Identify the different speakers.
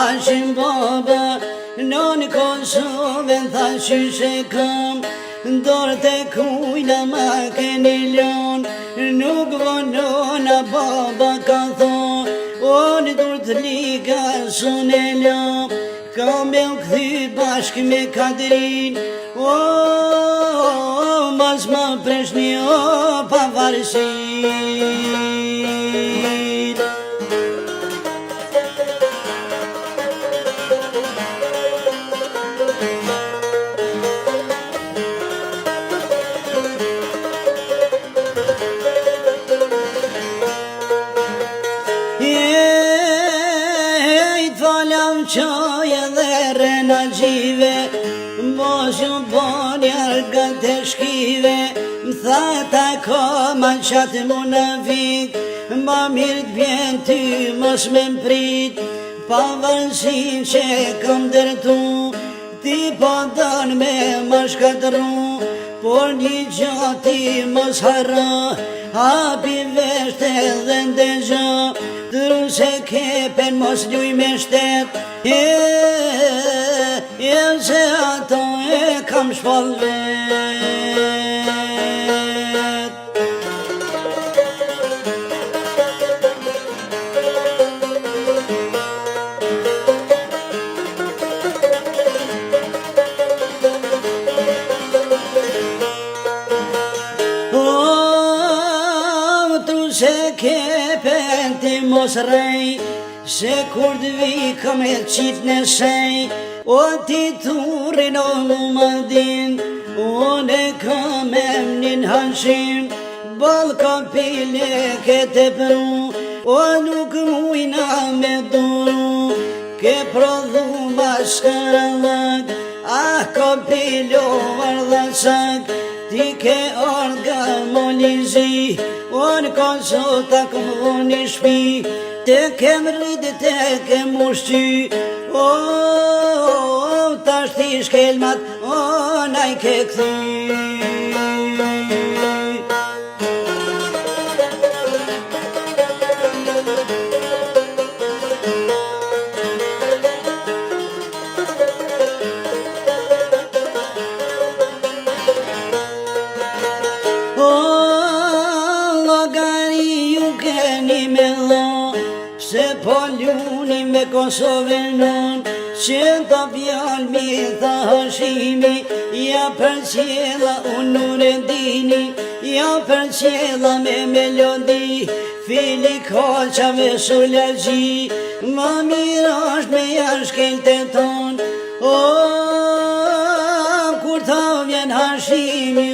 Speaker 1: Hashim baba Noni Kosovën tha qyshe kam Dorë të kujna ma keni lon Nuk vonona baba ka thon Oni dur të liga sun e lon Kam me u këthy bashk me Kadrin Mas ma preshni pavarësit Qaje dhe rena gjive Mos ju bon jarga të shkive Më tha ta ka ma qatë munafik Ma mirë t'bjen ty mos me mprit Pavarësin që kam dërtu Ti po don me më shkatru Por një gjati mos harra Hapi veshte dhe ndëgja Dru se kepen mos luj me shtet Se ato e kam shpall vet Dru se kepen ti mos rej Se kur d'vi kam e qit në sej O ti turin o lumadin O ne kam emnin Hashim Bal ka pile kete pru O nuk mujna me duru Ke prodhu bashkarallak Ah ka pilo ardhasak Ti ke orga molizi O në konsota këmu një shpi Te kem rridë, te kem ushqy Ta shti shkelmat, na i ke këthy Logari ju keni me dho Se po ljuni me Kosovenon Që ta fjall mi tha Hashimi Ja për qela unë Nureddini Ja për qela me melodi Fili koqave sulagji Ma mirë është me jashkel të ton Kur ta vjen Hashimi